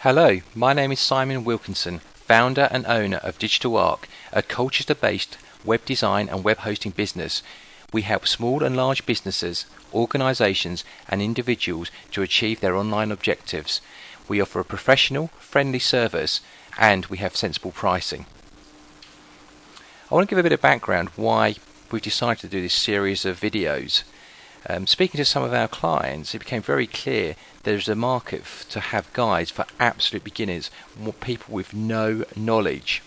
Hello, my name is Simon Wilkinson, founder and owner of Digital Arc, a Colchester-based web design and web hosting business. We help small and large businesses, organisations and individuals to achieve their online objectives. We offer a professional, friendly service and we have sensible pricing. I want to give a bit of background why we've decided to do this series of videos. Speaking to some of our clients, it became very clear there's a market to have guides for absolute beginners, people with no knowledge.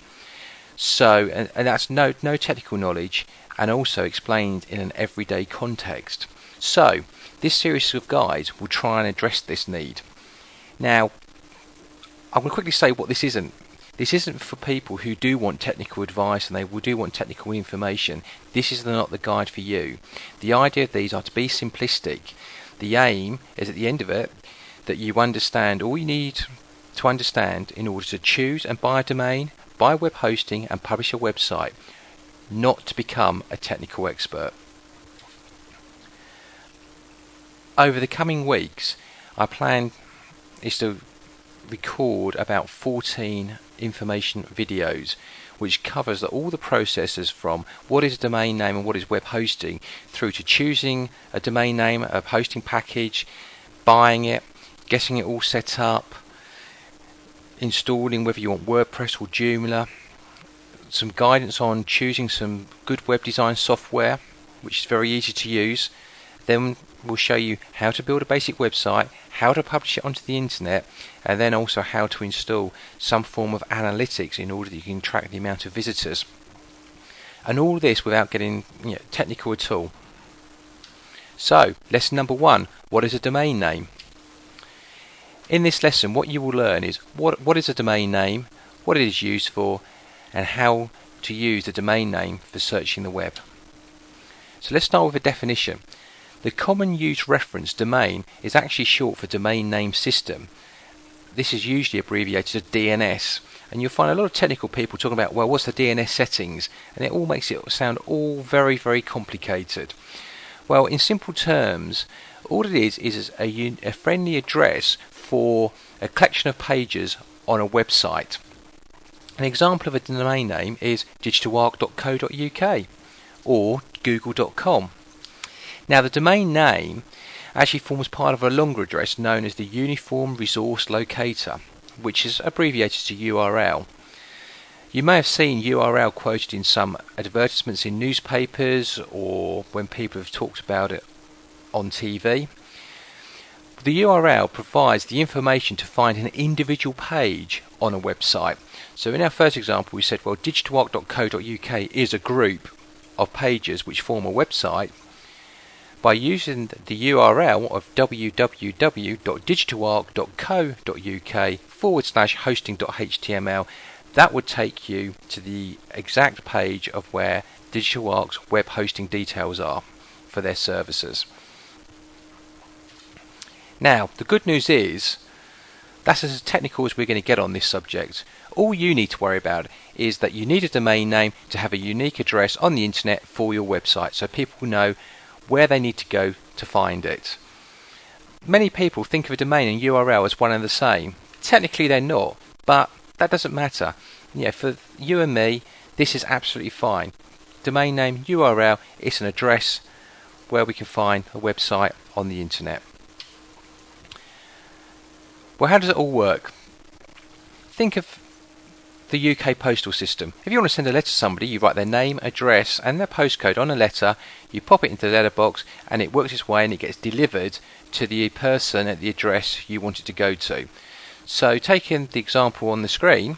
So, and that's no technical knowledge, and also explained in an everyday context. So, this series of guides will try and address this need. Now, I'm going to quickly say what this isn't. This isn't for people who do want technical advice and they do want technical information. This is not the guide for you. The idea of these are to be simplistic. The aim is at the end of it that you understand all you need to understand in order to choose and buy a domain, buy web hosting and publish a website, not to become a technical expert. Over the coming weeks, our plan is to record about 14 information videos which covers all the processes from what is a domain name and what is web hosting through to choosing a domain name, a hosting package, buying it, getting it all set up, installing whether you want WordPress or Joomla, some guidance on choosing some good web design software which is very easy to use. Then we'll show you how to build a basic website, how to publish it onto the internet, and then also how to install some form of analytics in order that you can track the amount of visitors. And all this without getting technical at all. So, lesson number 1, what is a domain name? In this lesson, what you will learn is what is a domain name, what it is used for, and how to use the domain name for searching the web. So let's start with a definition. The common use reference domain is actually short for domain name system. This is usually abbreviated as DNS, and you'll find a lot of technical people talking about, well, what's the DNS settings, and it all makes it sound all very, very complicated. Well, in simple terms, all it is a friendly address for a collection of pages on a website. An example of a domain name is digitalarc.co.uk or google.com. Now, the domain name actually forms part of a longer address known as the Uniform Resource Locator, which is abbreviated to URL. You may have seen URL quoted in some advertisements in newspapers or when people have talked about it on TV. The URL provides the information to find an individual page on a website. So in our first example we said, well, digitalarc.co.uk is a group of pages which form a website. By using the URL of www.digitalarc.co.uk/hosting.html, that would take you to the exact page of where Digital Arc's web hosting details are for their services. Now, the good news is that's as technical as we're going to get on this subject. All you need to worry about is that you need a domain name to have a unique address on the internet for your website so people know where they need to go to find it. Many people think of a domain and URL as one and the same. Technically they're not, but that doesn't matter. For you and me, this is absolutely fine. Domain name, URL, it's an address where we can find a website on the internet. Well, how does it all work? Think of the UK postal system. If you want to send a letter to somebody, you write their name, address and their postcode on a letter, you pop it into the letterbox and it works its way and it gets delivered to the person at the address you want it to go to. So taking the example on the screen,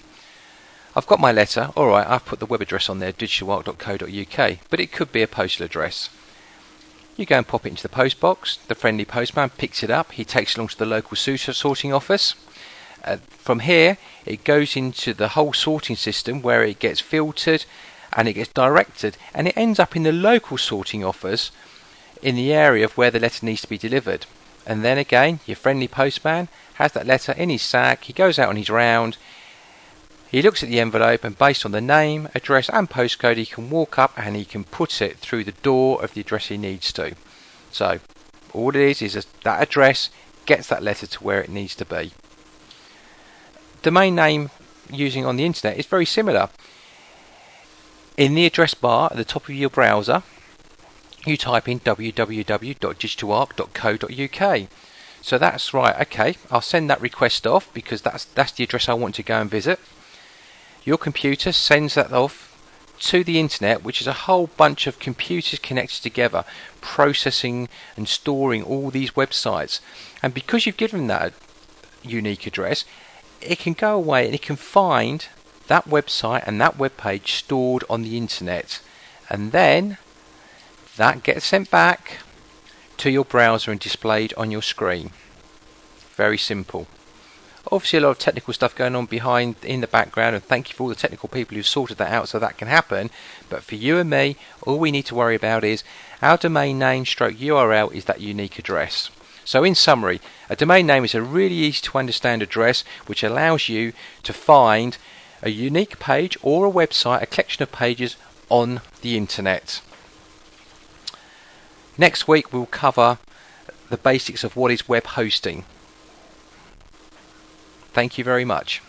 I've got my letter, alright, I've put the web address on there, digitalarc.co.uk, but it could be a postal address. You go and pop it into the post box, the friendly postman picks it up, he takes it along to the local sorting office. From here it goes into the whole sorting system where it gets filtered and it gets directed and it ends up in the local sorting office in the area of where the letter needs to be delivered. And then again, your friendly postman has that letter in his sack, he goes out on his round, he looks at the envelope and based on the name, address and postcode he can walk up and he can put it through the door of the address he needs to. So all it is that address gets that letter to where it needs to be. domain name using on the internet is very similar. In the address bar at the top of your browser, you type in www.digitalarc.co.uk. So that's right, okay, I'll send that request off because that's the address I want to go and visit. Your computer sends that off to the internet, which is a whole bunch of computers connected together, processing and storing all these websites. And because you've given that unique address, it can go away and it can find that website and that web page stored on the internet, and then that gets sent back to your browser and displayed on your screen. Very simple. Obviously a lot of technical stuff going on behind in the background, and thank you for all the technical people who've sorted that out so that can happen. But for you and me, all we need to worry about is our domain name stroke URL is that unique address. So in summary, a domain name is a really easy to understand address which allows you to find a unique page or a website, a collection of pages on the internet. Next week we'll cover the basics of what is web hosting. Thank you very much.